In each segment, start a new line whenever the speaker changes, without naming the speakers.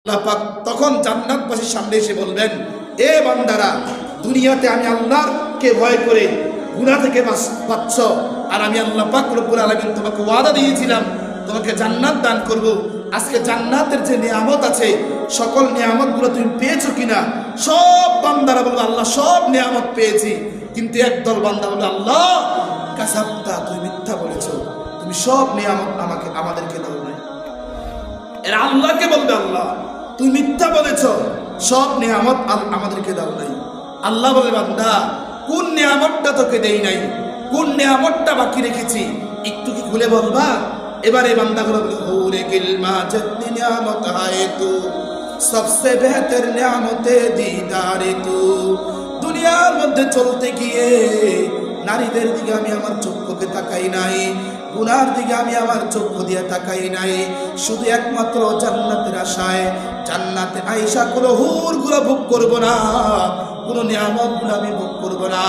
আল্লাহ পাক তখন জান্নাতবাসীর সামনে এসে বলবেন, এ বান্দারা, দুনিয়াতে আমি আল্লাহকে ভয় করে গুনাহ থেকে বাঁচছ, আর আমি আল্লাহ পাক রব্বুল আলামিন তোমাকে ওয়াদা দিয়েছিলাম তোমাকে জান্নাত দান করব। আজকে জান্নাতের যে নিয়ামত আছে, সকল নিয়ামতগুলো তুমি পেয়েছো কিনা? সব বান্দারা বলবে, আল্লাহ সব নিয়ামত পেয়েছি। কিন্তু একদল বান্দা বলবে, আল্লাহ কাযাবতা, তুমি মিথ্যা বলেছো, তুমি সব নিয়ামত আমাদেরকে দাও নাই। এরা আল্লাহকে বলবে, আল্লাহ তুমি মিথ্যা বলেছো, সব নিয়ামত আমাদেরকে দাও নাই। আল্লাহ বলে, বান্দা কোন নিয়ামতটা তোকে দেই নাই, কোন নিয়ামতটা বাকি রেখেছি, একটু কি খুলে বলবা? এবারে বান্দাগুলো বলে, হুরে কিলমা জিতনি নিয়ামত হায় তু, সবসে বেহতর নিয়ামতে দিদারে তু। দুনিয়ার মধ্যে চলতে গিয়ে নারীদের দিকে আমি আমার চক্ষুকে তাকাই নাই, গুনার দিকে আমি আমার চক্ষু দিয়ে তাকাই নাই, শুধু একমাত্র জান্নাতের আশায় জান্নাতে আয়েশা কোনো হুরগুলো ভোগ করব না, কোনো নিয়ামতগুলো আমি ভোগ করব না।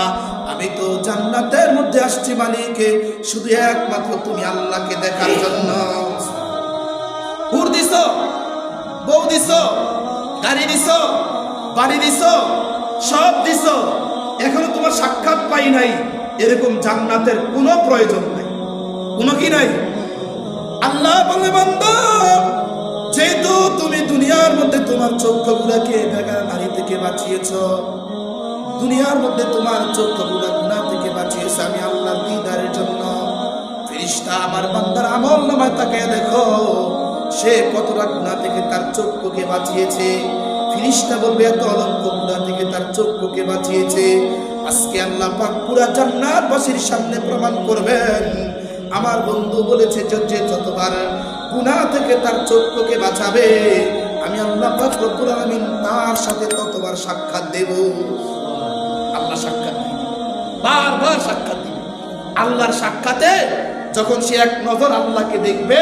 আমি তো জান্নাতের মধ্যে আসছি মালিকে শুধু একমাত্র তুমি আল্লাহকে দেখার জন্য। হুর দিছো, বউ দিছো, গাড়ি দিছো, বাড়ি দিছো, সব দিছো, এখনো তোমার সাক্ষাৎ পাই নাই, এরকম জান্নাতের কোনো প্রয়োজন নাই, কোনো কি নাই। আল্লাহ বলে, বান্দা যেহেতু তুমি দুনিয়ার মধ্যে তোমার চক্ষুগুলাকে বেগার নারী থেকে বাঁচিয়েছো, দুনিয়ার মধ্যে তোমার চক্ষুগুলা গুনাহ থেকে বাঁচিয়েছে আমি আল্লাহর দিদারের জন্য। ফেরেশতা আমার বান্দার আমল নামায় তাকায় দেখো সে কতটা গুনাহ থেকে তার চক্ষুকে বাঁচিয়েছে। ফেরেশতা বলবে, এত অলক্ষ গুনাহ থেকে তার চক্ষুকে বাঁচিয়েছে। আজকে আল্লাহ পাক পুরা জান্নাতবাসীর সামনে প্রমাণ করবেন, আমার বন্ধু বলেছে যে যতবার গুনাহ থেকে তার চক্ষুকে বাঁচাবে আমি আল্লাহ পাক রব্বুল আলামিন তার সাথে ততবার সাক্ষাৎ দেব। আল্লাহ সাক্ষাৎ দিবে, বারবার সাক্ষাৎ দিবে। আল্লাহর সাক্ষাতে যখন সে এক নজর আল্লাহকে দেখবে,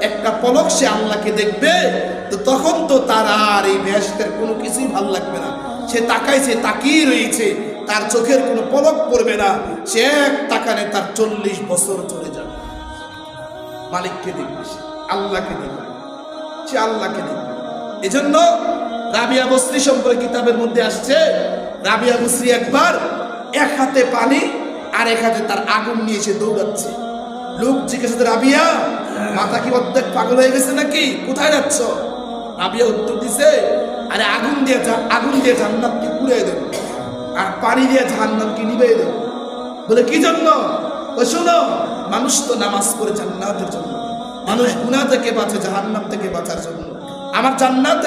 একটা পলক সে আল্লাহকে দেখবে, তো তখন তো তার আর এই বেহেশতের কোনো কিছুই ভালো লাগবে না। সে তাকাইছে, তাকিয়ে রয়েছে, তার চোখের কোনো পলক পড়বে না। সে এক তাকানে তার 40 বছর চলে যাবে। মালিককে দেখবে, সে আল্লাহকে দেখবে, সে আল্লাহকে দেখবে। এজন্য রাবিয়া বসরি সম্পর্কে কিতাবের মধ্যে আসছে, রাবিয়া বসরি একবার এক হাতে পানি আর এক হাতে তার আগুন নিয়ে এসে দৌড়াচ্ছে। লোক জিজ্ঞেস, রাবিয়া মাথা কি অর্ধেক পাগল হয়ে গেছে নাকি, কোথায় যাচ্ছ? রাবিয়া উত্তর দিছে, আরে আগুন দিয়ে জান্নাতকে পুড়িয়ে দেব, আর পানি দিয়ে জাহান্নামকে নিভিয়ে দেব। বলে কি জন্য? শোনো, মানুষ তো নামাজ পড়ে জান্নাতের জন্য, মানুষ গুনাহ থেকে বাঁচে জাহান্নাম থেকে বাঁচার জন্য। আমার জান্নাতের